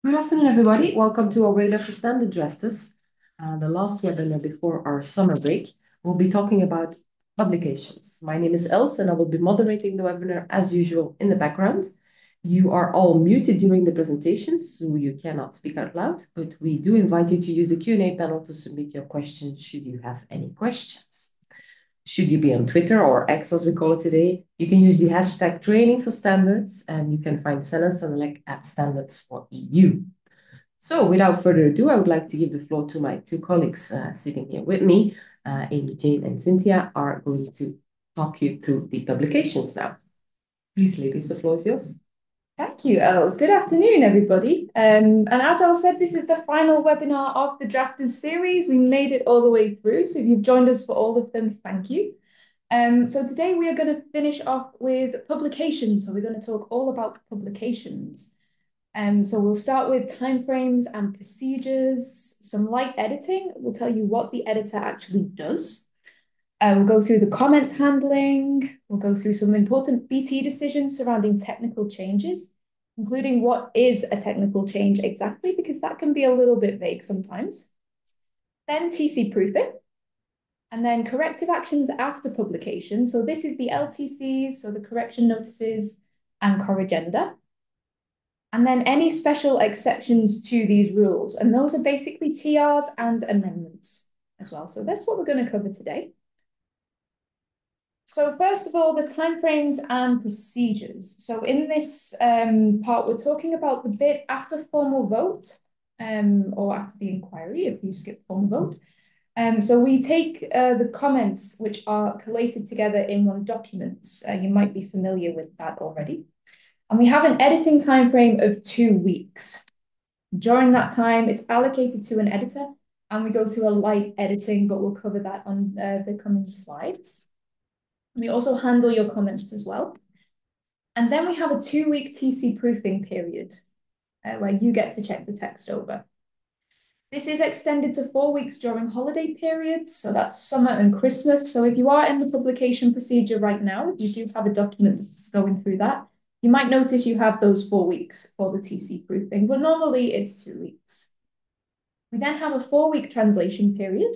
Good afternoon, everybody. Welcome to our webinar for standard drafters, the last webinar before our summer break. We'll be talking about publications. My name is Els, and I will be moderating the webinar as usual in the background. You are all muted during the presentation, so you cannot speak out loud, but we do invite you to use the Q&A panel to submit your questions should you have any questions. Should you be on Twitter or X as we call it today, you can use the hashtag training for standards, and you can find CENELEC at standards for EU. So without further ado, I would like to give the floor to my two colleagues sitting here with me. Jayne and Cynthia are going to talk you through the publications now. Please, ladies, the floor is yours. Thank you, Els. Good afternoon, everybody. And as Els said, this is the final webinar of the Drafters series. We made it all the way through. So if you've joined us for all of them, thank you. So today we are going to finish off with publications. So we're going to talk all about publications. So we'll start with timeframes and procedures, some light editing. We'll tell you what the editor actually does. We'll go through the comments handling. We'll go through some important BT decisions surrounding technical changes, including what is a technical change exactly, because that can be a little bit vague sometimes. Then TC proofing, and then corrective actions after publication. So this is the LTCs, so the correction notices and Corrigenda. And then any special exceptions to these rules. And those are basically TRs and amendments as well. So that's what we're going to cover today. So first of all, the timeframes and procedures. So in this part, we're talking about the bit after formal vote or after the inquiry, if you skip formal vote. So we take the comments which are collated together in one document. You might be familiar with that already. And we have an editing time frame of 2 weeks. During that time, it's allocated to an editor, and we go through a light editing, but we'll cover that on the coming slides. We also handle your comments as well. And then we have a 2-week TC proofing period where you get to check the text over. This is extended to 4 weeks during holiday periods, so that's summer and Christmas. So if you are in the publication procedure right now, you do have a document that's going through that, you might notice you have those 4 weeks for the TC proofing, but normally it's 2 weeks. We then have a 4-week translation period.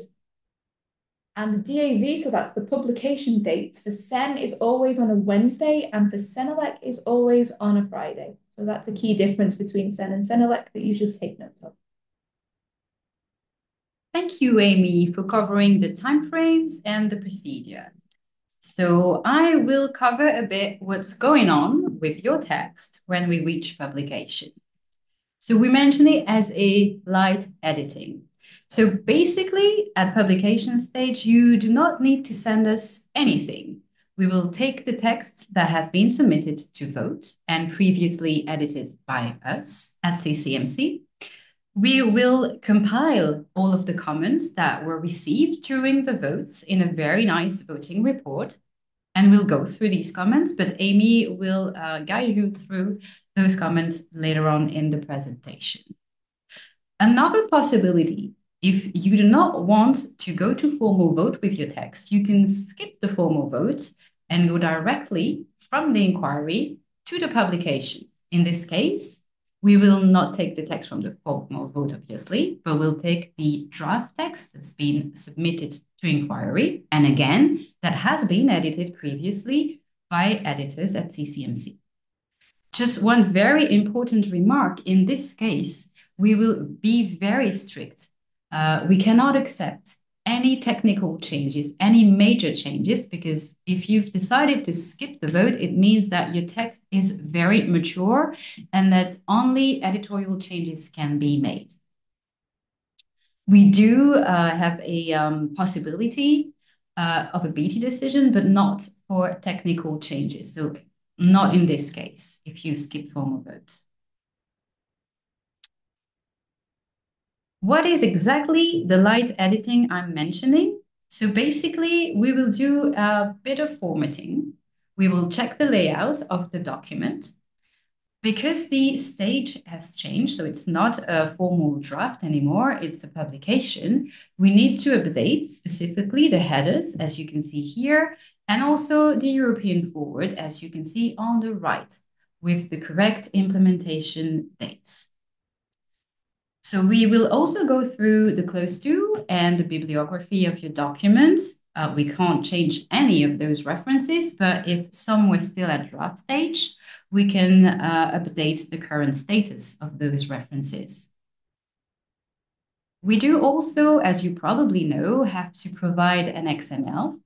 And the DAV, so that's the publication date, for CEN is always on a Wednesday, and for CENELEC is always on a Friday. So that's a key difference between CEN and CENELEC that you should take note of. Thank you, Amy, for covering the timeframes and the procedure. So I will cover a bit what's going on with your text when we reach publication. So we mention it as a light editing. So basically, at publication stage, you do not need to send us anything. We will take the text that has been submitted to vote and previously edited by us at CCMC. We will compile all of the comments that were received during the votes in a very nice voting report. And we'll go through these comments, but Amy will guide you through those comments later on in the presentation. Another possibility, if you do not want to go to formal vote with your text, you can skip the formal vote and go directly from the inquiry to the publication. In this case, we will not take the text from the formal vote, obviously, but we'll take the draft text that's been submitted to inquiry, and again, that has been edited previously by editors at CCMC. Just one very important remark, in this case, we will be very strict. We cannot accept any technical changes, any major changes, because if you've decided to skip the vote, it means that your text is very mature and that only editorial changes can be made. We do have a possibility of a BT decision, but not for technical changes. So not in this case, if you skip formal vote. What is exactly the light editing I'm mentioning? So basically, we will do a bit of formatting. We will check the layout of the document. Because the stage has changed, so it's not a formal draft anymore, it's a publication, we need to update specifically the headers, as you can see here, and also the European forward, as you can see on the right, with the correct implementation dates. So we will also go through the close to and the bibliography of your document. We can't change any of those references, but if some were still at draft stage, we can update the current status of those references. We do also, as you probably know, have to provide an XML.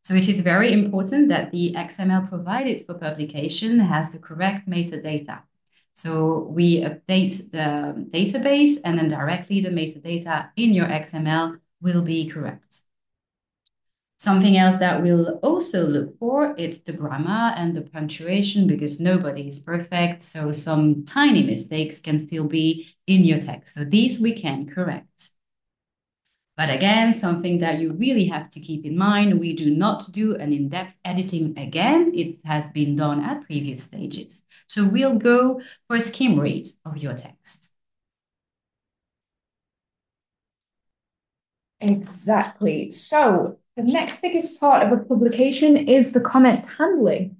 So it is very important that the XML provided for publication has the correct metadata. So we update the database and then directly the metadata in your XML will be correct. Something else that we'll also look for is the grammar and the punctuation because nobody is perfect. So some tiny mistakes can still be in your text. So these we can correct. But again, something that you really have to keep in mind, we do not do an in-depth editing again. It has been done at previous stages. So we'll go for a skim read of your text. Exactly. So the next biggest part of a publication is the comments handling.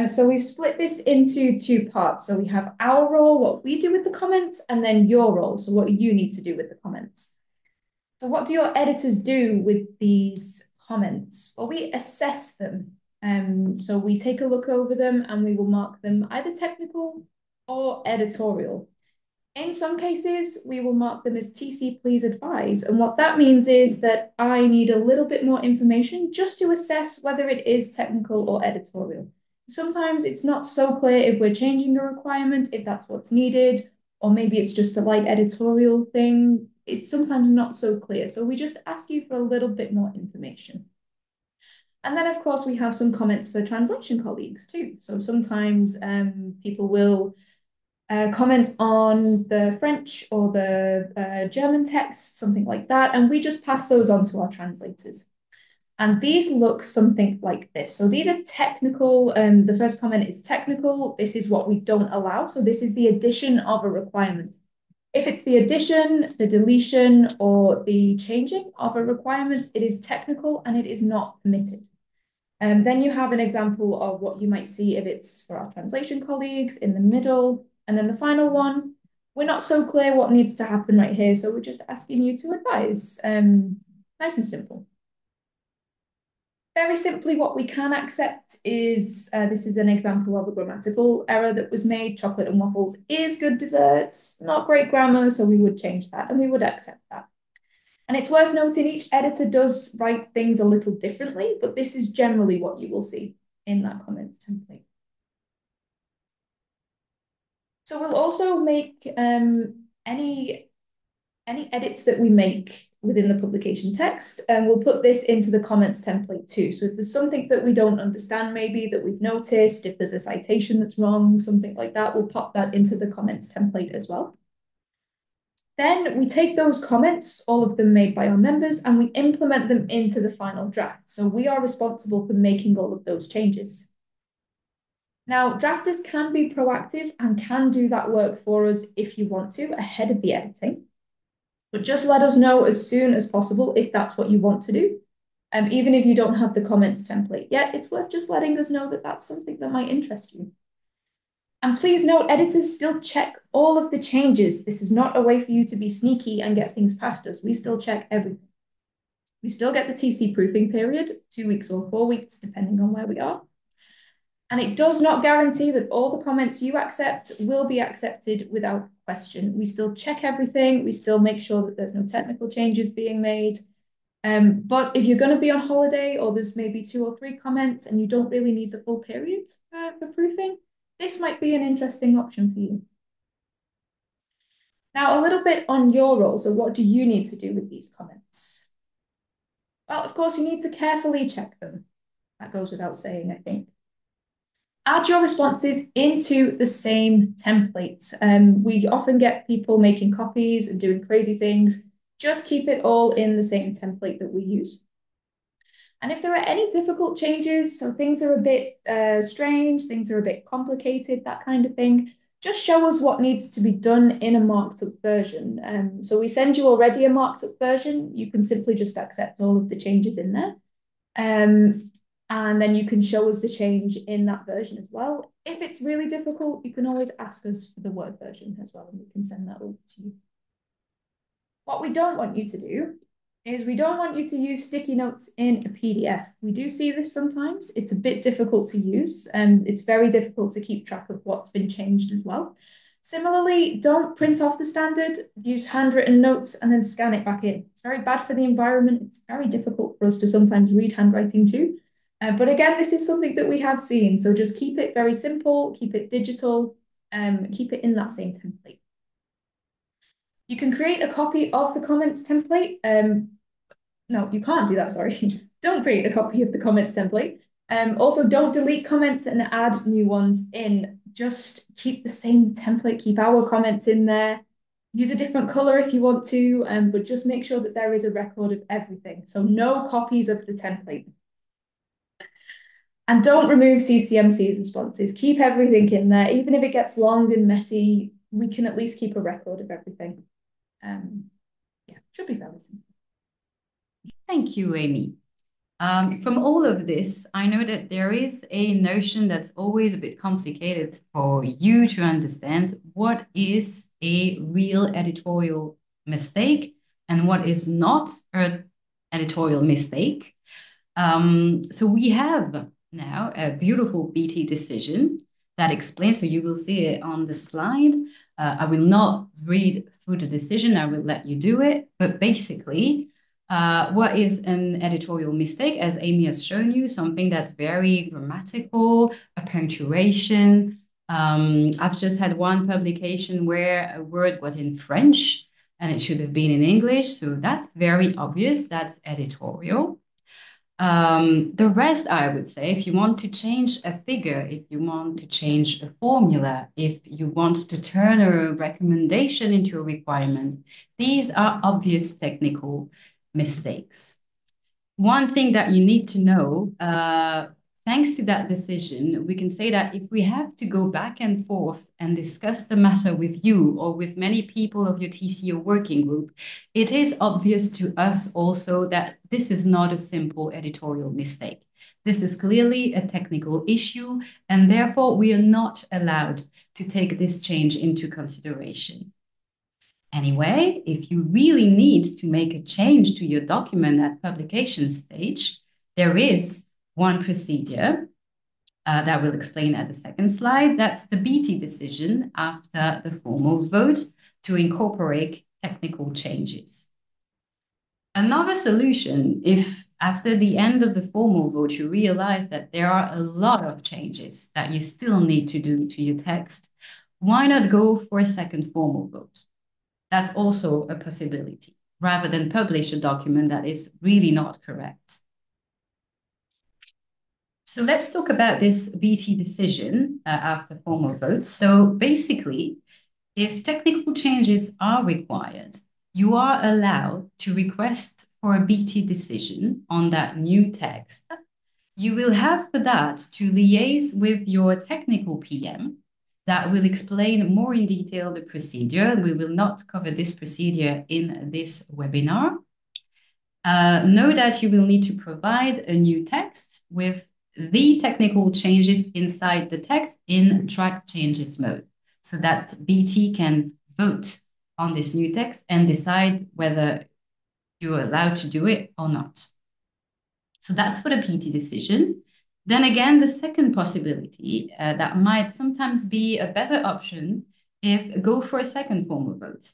So we've split this into two parts. So we have our role, what we do with the comments, and then your role, so what you need to do with the comments. So what do your editors do with these comments? Well, we assess them. So we take a look over them and we will mark them either technical or editorial. In some cases, we will mark them as TC please advise. And what that means is that I need a little bit more information just to assess whether it is technical or editorial. Sometimes it's not so clear if we're changing a requirement, if that's what's needed, or maybe it's just a light editorial thing. It's sometimes not so clear. So we just ask you for a little bit more information. And then, of course, we have some comments for translation colleagues too. So sometimes people will comment on the French or the German text, something like that, and we just pass those on to our translators. And these look something like this. So these are technical. The first comment is technical. This is what we don't allow. So this is the addition of a requirement. If it's the addition, the deletion, or the changing of a requirement, it is technical and it is not permitted. Then you have an example of what you might see if it's for our translation colleagues in the middle. And then the final one, we're not so clear what needs to happen right here, so we're just asking you to advise. Nice and simple. Very simply, what we can accept is, this is an example of a grammatical error that was made. Chocolate and waffles is good desserts, not great grammar, so we would change that and we would accept that. And it's worth noting each editor does write things a little differently, but this is generally what you will see in that comments template. So we'll also make any edits that we make within the publication text, and we'll put this into the comments template too. So if there's something that we don't understand, maybe that we've noticed, if there's a citation that's wrong, something like that, we'll pop that into the comments template as well. Then we take those comments, all of them made by our members, and we implement them into the final draft. So we are responsible for making all of those changes. Now, drafters can be proactive and can do that work for us if you want to, ahead of the editing. But just let us know as soon as possible if that's what you want to do. Even if you don't have the comments template yet, it's worth just letting us know that that's something that might interest you. And please note, editors still check all of the changes. This is not a way for you to be sneaky and get things past us. We still check everything. We still get the TC proofing period, 2 weeks or 4 weeks, depending on where we are. And it does not guarantee that all the comments you accept will be accepted without question. We still check everything. We still make sure that there's no technical changes being made. But if you're going to be on holiday or there's maybe 2 or 3 comments and you don't really need the full period for proofing, this might be an interesting option for you. Now, a little bit on your role. So what do you need to do with these comments? Well, of course, you need to carefully check them. That goes without saying, I think. Add your responses into the same template. We often get people making copies and doing crazy things. Just keep it all in the same template that we use. And if there are any difficult changes, so things are a bit strange, things are a bit complicated, that kind of thing, just show us what needs to be done in a marked up version. So we send you already a marked up version. You can simply just accept all of the changes in there. And then you can show us the change in that version as well. If it's really difficult, you can always ask us for the Word version as well, and we can send that over to you. What we don't want you to do is we don't want you to use sticky notes in a PDF. We do see this sometimes. It's a bit difficult to use, and it's very difficult to keep track of what's been changed as well. Similarly, don't print off the standard, use handwritten notes and then scan it back in. It's very bad for the environment. It's very difficult for us to sometimes read handwriting too. But again, this is something that we have seen. So just keep it very simple, keep it digital, keep it in that same template. You can create a copy of the comments template. No, you can't do that, sorry. Don't create a copy of the comments template. Also, don't delete comments and add new ones in. Just keep the same template, keep our comments in there. Use a different color if you want to, but just make sure that there is a record of everything. So no copies of the template. And don't remove CCMC responses. Keep everything in there. Even if it gets long and messy, we can at least keep a record of everything. Yeah, should be very simple. Thank you, Amy. From all of this, I know that there is a notion that's always a bit complicated for you to understand what is a real editorial mistake and what is not an editorial mistake. So we have now a beautiful BT decision that explains, so you will see it on the slide. I will not read through the decision, I will let you do it, but basically, what is an editorial mistake? As Amy has shown you, something that's very grammatical, a punctuation. I've just had one publication where a word was in French and it should have been in English. So that's very obvious. That's editorial. The rest, I would say, if you want to change a figure, if you want to change a formula, if you want to turn a recommendation into a requirement, these are obvious technical mistakes. One thing that you need to know, thanks to that decision, we can say that if we have to go back and forth and discuss the matter with you or with many people of your TCO working group, it is obvious to us also that this is not a simple editorial mistake. This is clearly a technical issue, and therefore we are not allowed to take this change into consideration. Anyway, if you really need to make a change to your document at publication stage, there is one procedure that we'll explain at the second slide. That's the BT decision after the formal vote to incorporate technical changes. Another solution, if after the end of the formal vote you realize that there are a lot of changes that you still need to do to your text, why not go for a second formal vote? That's also a possibility, rather than publish a document that is really not correct. So let's talk about this BT decision after formal votes. So basically, if technical changes are required, you are allowed to request for a BT decision on that new text. You will have for that to liaise with your technical PM that will explain more in detail the procedure. We will not cover this procedure in this webinar. Know that you will need to provide a new text with the technical changes inside the text in track changes mode, so that BT can vote on this new text and decide whether you're allowed to do it or not. So that's for the BT decision. Then again, the second possibility that might sometimes be a better option if go for a second formal vote.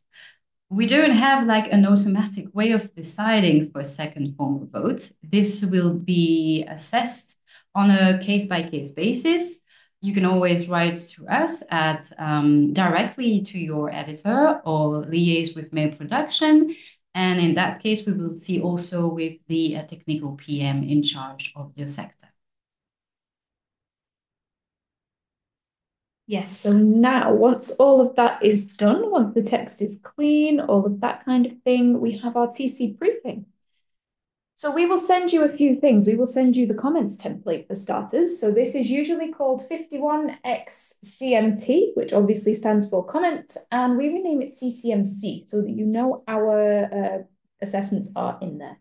We don't have like an automatic way of deciding for a second formal vote. This will be assessed on a case-by-case basis. You can always write to us at directly to your editor or liaise with mail production. And in that case, we will see also with the technical PM in charge of your sector. Yes, so now once all of that is done, once the text is clean, all of that kind of thing, we have our TC briefing. So we will send you a few things. We will send you the comments template for starters. So this is usually called 51XCMT, which obviously stands for comment, and we rename it CCMC so that you know our assessments are in there.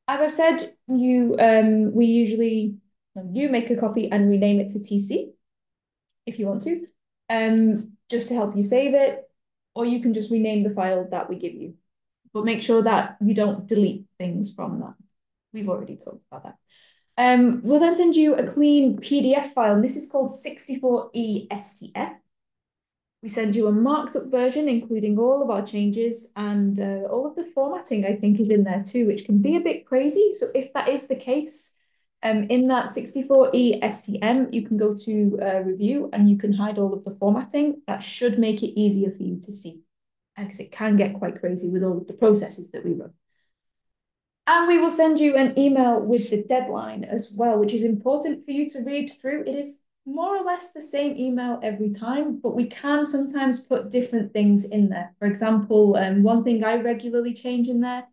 As I've said, you make a copy and rename it to TC if you want to, just to help you save it, or you can just rename the file that we give you. but make sure that you don't delete things from that. We've already talked about that. We'll then send you a clean PDF file, and this is called 64E STF. We send you a marked up version, including all of our changes, and all of the formatting, I think, is in there too, which can be a bit crazy. So if that is the case, in that 64E STM, you can go to review and you can hide all of the formatting. That should make it easier for you to see, because it can get quite crazy with all of the processes that we run. And we will send you an email with the deadline as well, which is important for you to read through. It is more or less the same email every time, but we can sometimes put different things in there. For example, one thing I regularly change in there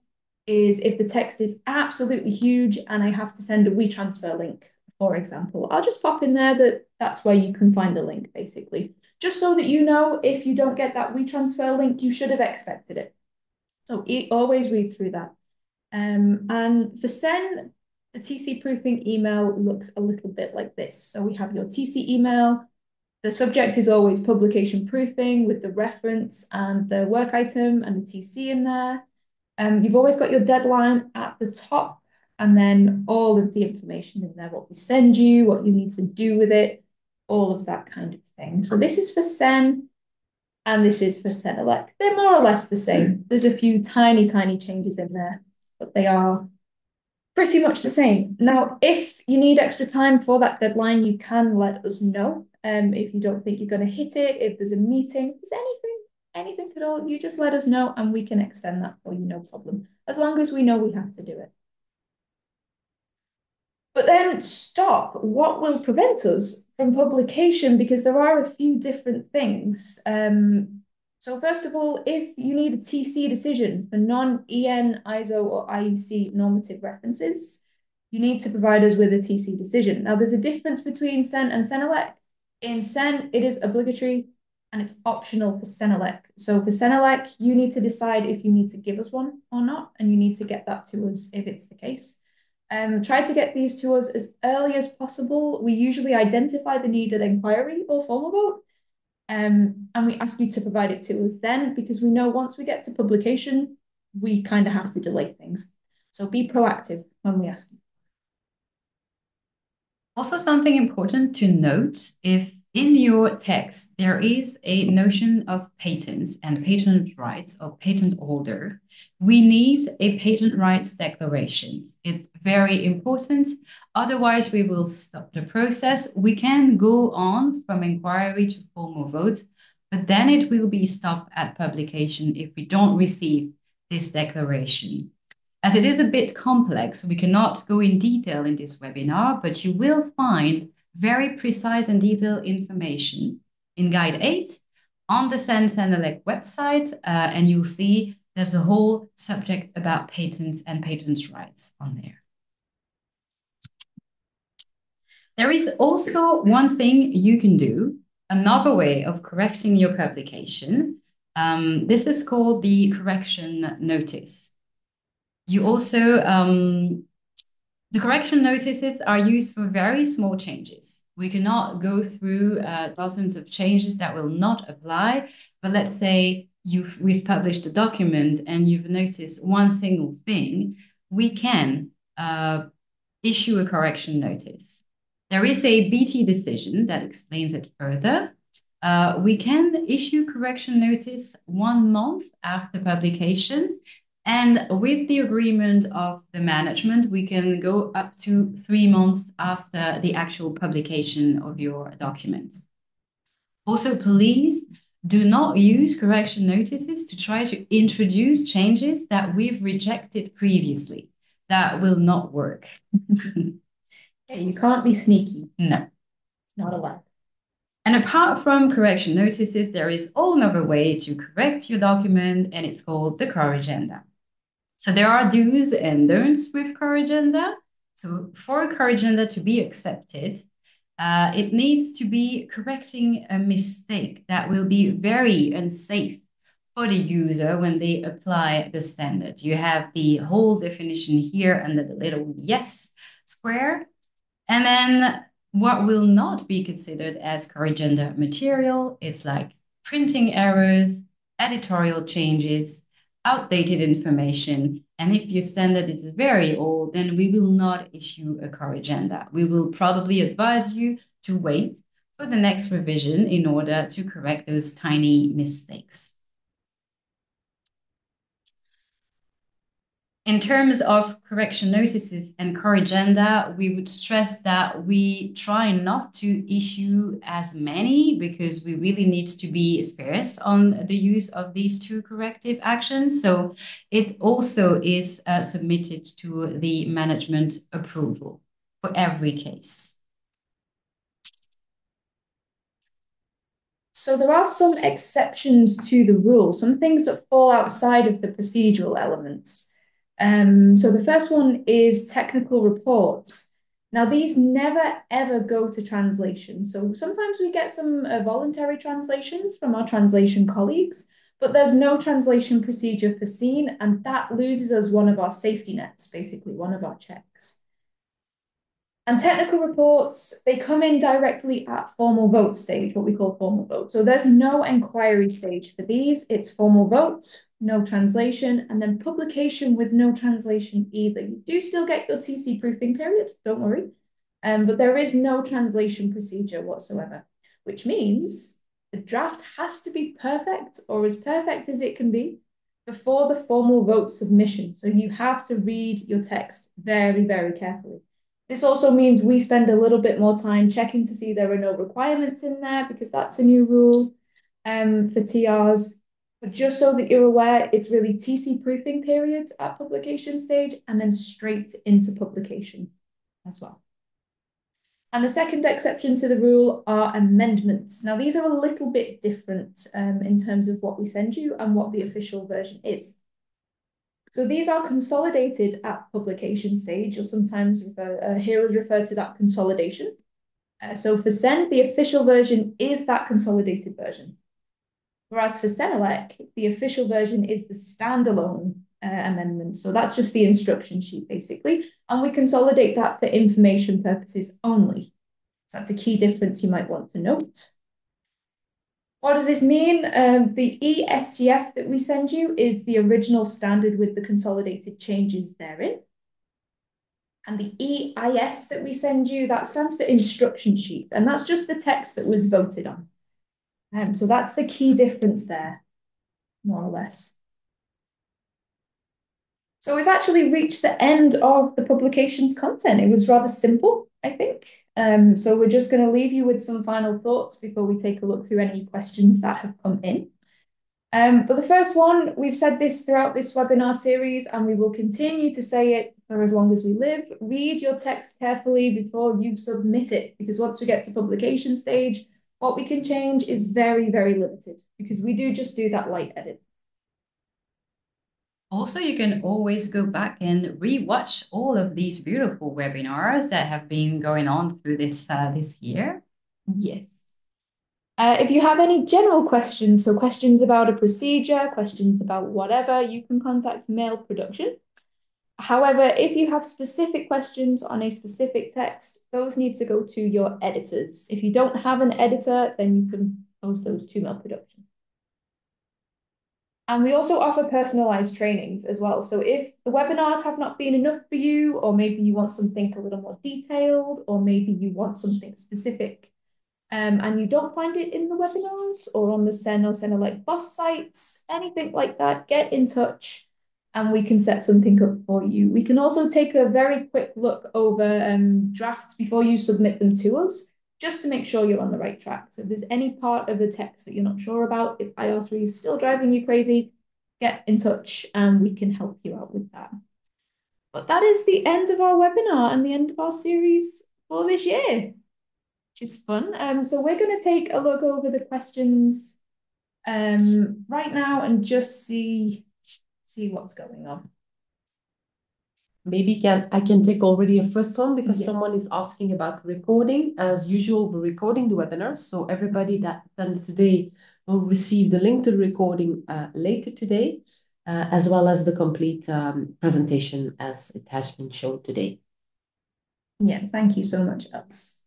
is if the text is absolutely huge and I have to send a WeTransfer link, for example, I'll just pop in there that that's where you can find the link, basically. Just so that you know, if you don't get that WeTransfer link, you should have expected it. So always read through that. And for CEN, the TC proofing email looks a little bit like this. So we have your TC email. The subject is always publication proofing with the reference and the work item and the TC in there. You've always got your deadline at the top and then all of the information in there, what we send you, what you need to do with it, all of that kind of thing. So this is for CEN and this is for CENELEC. They're more or less the same. There's a few tiny, tiny changes in there, but they are pretty much the same. Now, if you need extra time for that deadline, you can let us know. If you don't think you're going to hit it, if there's a meeting, if there's anything at all, you just let us know and we can extend that for you, no problem. As long as we know we have to do it. But then stop. What will prevent us from publication? Because there are a few different things. So first of all, if you need a TC decision for non-EN, ISO, or IEC normative references, you need to provide us with a TC decision. Now, there's a difference between CEN and CENELEC. In CEN, it is obligatory and it's optional for CENELEC. So for CENELEC, you need to decide if you need to give us one or not, and you need to get that to us if it's the case. Try to get these to us as early as possible. We usually identify the needed inquiry or formal vote, and we ask you to provide it to us then, because we know once we get to publication, we kind of have to delay things. So be proactive when we ask you. Also, something important to note, if in your text there is a notion of patents and patent rights of patent holder, we need a patent rights declarations. It's very important. Otherwise, we will stop the process. We can go on from inquiry to formal vote, but then it will be stopped at publication if we don't receive this declaration. As it is a bit complex, we cannot go in detail in this webinar, but you will find very precise and detailed information in Guide 8 on the CENELEC website, and you'll see there's a whole subject about patents and patents rights on there. There is also one thing you can do, another way of correcting your publication. This is called the correction notice. You also, the correction notices are used for very small changes. We cannot go through dozens of changes that will not apply, but let's say we've published a document and you've noticed one single thing, we can issue a correction notice. There is a BT decision that explains it further. We can issue correction notice 1 month after publication. And with the agreement of the management, we can go up to 3 months after the actual publication of your document. Also, please do not use correction notices to try to introduce changes that we've rejected previously. That will not work. You can't be sneaky. No. Not allowed. And apart from correction notices, there is another way to correct your document, and it's called the Corrigenda. So there are do's and don'ts with Corrigenda. So for a Corrigenda to be accepted, it needs to be correcting a mistake that will be very unsafe for the user when they apply the standard. You have the whole definition here under the little yes square. And then what will not be considered as Corrigenda material is like printing errors, editorial changes, outdated information, and if your standard is very old, then we will not issue a Corrigenda. We will probably advise you to wait for the next revision in order to correct those tiny mistakes. In terms of correction notices and Corrigenda, we would stress that we try not to issue as many because we really need to be sparse on the use of these two corrective actions. So it also is submitted to the management approval for every case. So there are some exceptions to the rule, some things that fall outside of the procedural elements. So the first one is technical reports. Now, these never ever go to translation. So sometimes we get some voluntary translations from our translation colleagues, but there's no translation procedure for CENE, and that loses us one of our safety nets, basically, one of our checks. And technical reports, they come in directly at formal vote stage, what we call formal vote. So there's no inquiry stage for these. It's formal vote, no translation, and then publication with no translation either. You do still get your TC proofing period, don't worry. But there is no translation procedure whatsoever, which means the draft has to be perfect or as perfect as it can be before the formal vote submission. So you have to read your text very, very carefully. This also means we spend a little bit more time checking to see there are no requirements in there because that's a new rule for TRs. But just so that you're aware, it's really TC proofing periods at publication stage and then straight into publication as well. And the second exception to the rule are amendments. Now, these are a little bit different in terms of what we send you and what the official version is. So these are consolidated at publication stage, or sometimes hearers refer to that consolidation. So for CEN, the official version is that consolidated version. Whereas for CENELEC, the official version is the standalone amendment. So that's just the instruction sheet, basically. And we consolidate that for information purposes only. So that's a key difference you might want to note. What does this mean? The ESGF that we send you is the original standard with the consolidated changes therein. And the EIS that we send you, that stands for instruction sheet. And that's just the text that was voted on. So that's the key difference there, more or less. So we've actually reached the end of the publication's content. It was rather simple, I think. So we're just going to leave you with some final thoughts before we take a look through any questions that have come in. But the first one, we've said this throughout this webinar series, and we will continue to say it for as long as we live. Read your text carefully before you submit it, because once we get to publication stage, what we can change is very, very limited, because we do just do that light edit. Also, you can always go back and re-watch all of these beautiful webinars that have been going on through this year. Yes. If you have any general questions, so questions about a procedure, questions about whatever, you can contact Mail Production. However, if you have specific questions on a specific text, those need to go to your editors. If you don't have an editor, then you can post those to Mail Production. And we also offer personalized trainings as well. So if the webinars have not been enough for you, or maybe you want something a little more detailed, or maybe you want something specific, and you don't find it in the webinars or on the CEN or CENELEC boss sites, anything like that, get in touch and we can set something up for you. We can also take a very quick look over drafts before you submit them to us, just to make sure you're on the right track. So if there's any part of the text that you're not sure about, if IR3 is still driving you crazy, get in touch and we can help you out with that. But that is the end of our webinar and the end of our series for this year, which is fun. So we're going to take a look over the questions right now and just see what's going on. Maybe I can take already a first one because Yes. someone is asking about recording. As usual, we're recording the webinar, so everybody that attended today will receive the link to the recording later today, as well as the complete presentation as it has been shown today. Yeah, thank you so much, Els.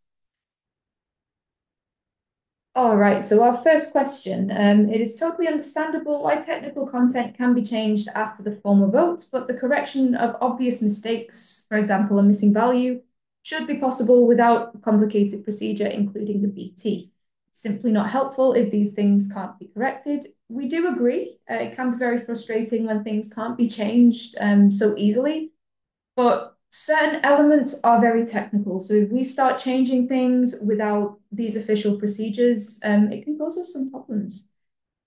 All right, so our first question. It is totally understandable why technical content can be changed after the formal vote, but the correction of obvious mistakes, for example, a missing value, should be possible without complicated procedure, including the BT. Simply not helpful if these things can't be corrected. We do agree. It can be very frustrating when things can't be changed so easily. But certain elements are very technical. So if we start changing things without these official procedures, it can cause us some problems,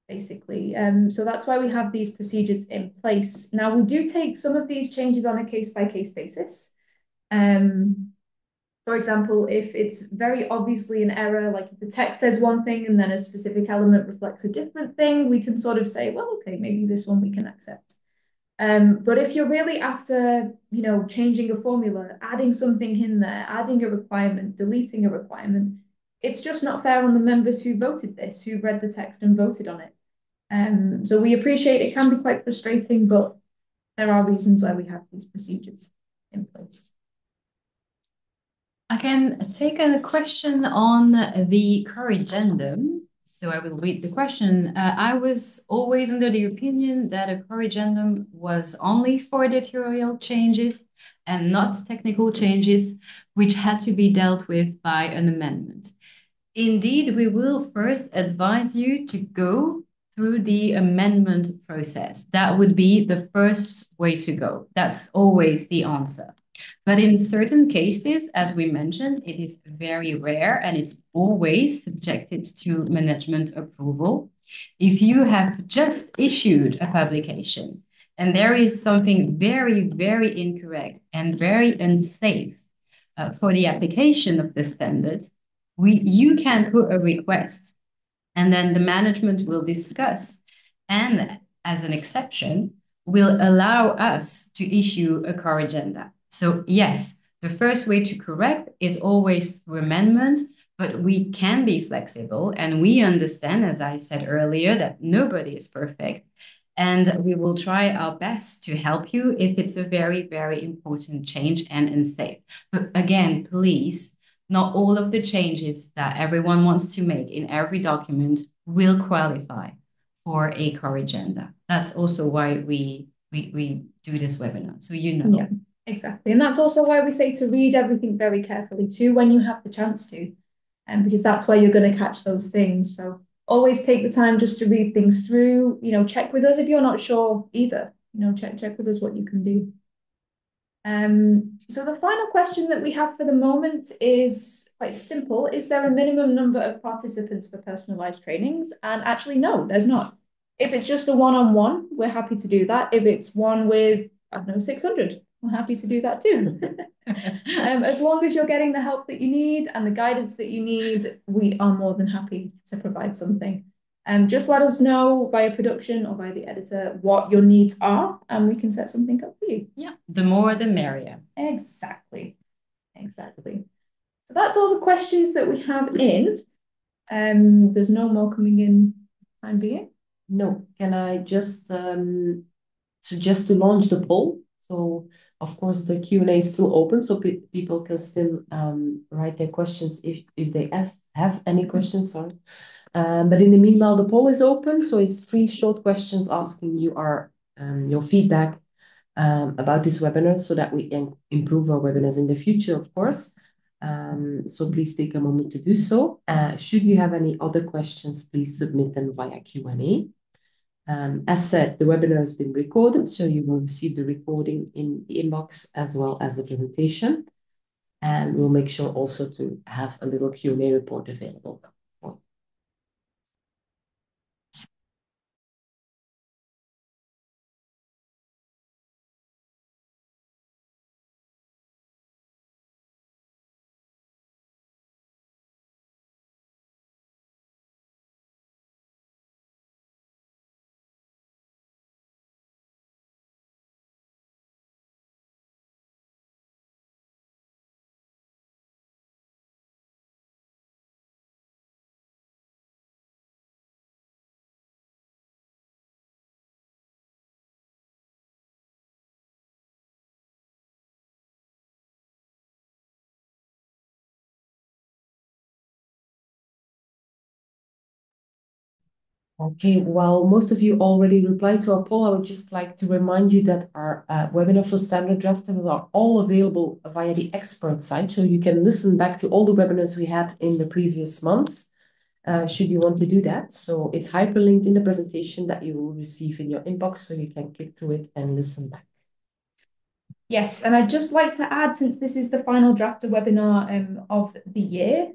basically. So that's why we have these procedures in place. Now, we do take some of these changes on a case-by-case basis. For example, if it's very obviously an error, like if the text says one thing and then a specific element reflects a different thing, we can sort of say, well, okay, maybe this one we can accept. But if you're really after, changing a formula, adding something in there, adding a requirement, deleting a requirement, it's just not fair on the members who voted this, who read the text and voted on it. So we appreciate it can be quite frustrating, but there are reasons why we have these procedures in place. I can take a question on the corrigendum. So I will read the question. I was always under the opinion that a corrigendum was only for editorial changes and not technical changes, which had to be dealt with by an amendment. Indeed, we will first advise you to go through the amendment process. That would be the first way to go. That's always the answer. But in certain cases, as we mentioned, it is very rare and it's always subjected to management approval. If you have just issued a publication and there is something very, very incorrect and very unsafe for the application of the standards, you can put a request and then the management will discuss and as an exception will allow us to issue a corrigenda. So yes, the first way to correct is always through amendment, but we can be flexible and we understand, as I said earlier, that nobody is perfect. And we will try our best to help you if it's a very, very important change and unsafe. But again, please, not all of the changes that everyone wants to make in every document will qualify for a corrigenda. That's also why we do this webinar, so you know. Yeah, exactly. And that's also why we say to read everything very carefully too when you have the chance to, and because that's where you're going to catch those things. So always take the time just to read things through, check with us if you're not sure either, check with us what you can do. So the final question that we have for the moment is quite simple. Is there a minimum number of participants for personalized trainings? And actually, no, there's not. If it's just a one-on-one, we're happy to do that. If it's one with, I don't know, 600, we're happy to do that too. As long as you're getting the help that you need and the guidance that you need, we are more than happy to provide something. Just let us know via production or via the editor what your needs are, and we can set something up for you. Yeah, the more the merrier. Exactly. So that's all the questions that we have in. There's no more coming in time being. No, can I just suggest to launch the poll? So, of course, the Q&A is still open, so people can still write their questions if they have any questions, sorry. But in the meanwhile, the poll is open, so it's 3 short questions asking you your feedback about this webinar so that we can improve our webinars in the future, of course. So please take a moment to do so. Should you have any other questions, please submit them via Q&A. As said, the webinar has been recorded, so you will receive the recording in the inbox as well as the presentation. And we'll make sure also to have a little Q&A report available. Okay, well, most of you already replied to our poll. I would just like to remind you that our webinar for standard drafters are all available via the expert site, so you can listen back to all the webinars we had in the previous months, should you want to do that. So it's hyperlinked in the presentation that you will receive in your inbox, so you can click through it and listen back. Yes, and I'd just like to add, since this is the final drafter webinar of the year,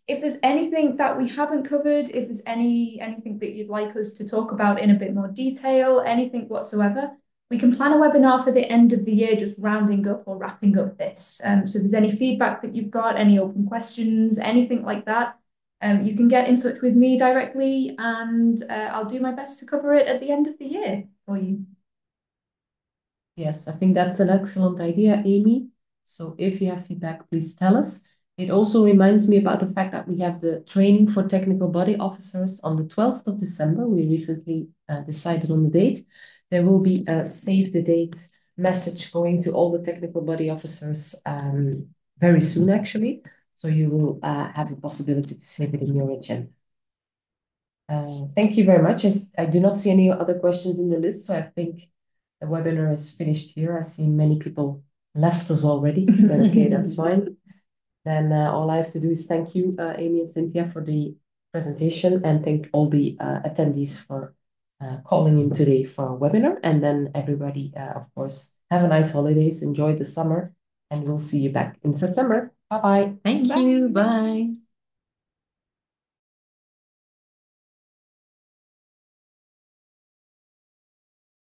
if there's anything that we haven't covered, if there's anything that you'd like us to talk about in a bit more detail, anything whatsoever, we can plan a webinar for the end of the year, just rounding up or wrapping up this. So if there's any feedback that you've got, any open questions, anything like that, you can get in touch with me directly, and I'll do my best to cover it at the end of the year for you. Yes, I think that's an excellent idea, Amy. So if you have feedback, please tell us. It also reminds me about the fact that we have the training for technical body officers on the 12th of December. We recently decided on the date. There will be a save the date message going to all the technical body officers very soon, actually. So you will have a possibility to save it in your agenda. Thank you very much. I do not see any other questions in the list, so I think the webinar is finished here. I see many people left us already, but okay, that's fine. Then all I have to do is thank you, Amy and Cynthia, for the presentation, and thank all the attendees for calling in today for our webinar. And then everybody, of course, have a nice holidays, enjoy the summer, and we'll see you back in September. Bye-bye. Thank you. Bye.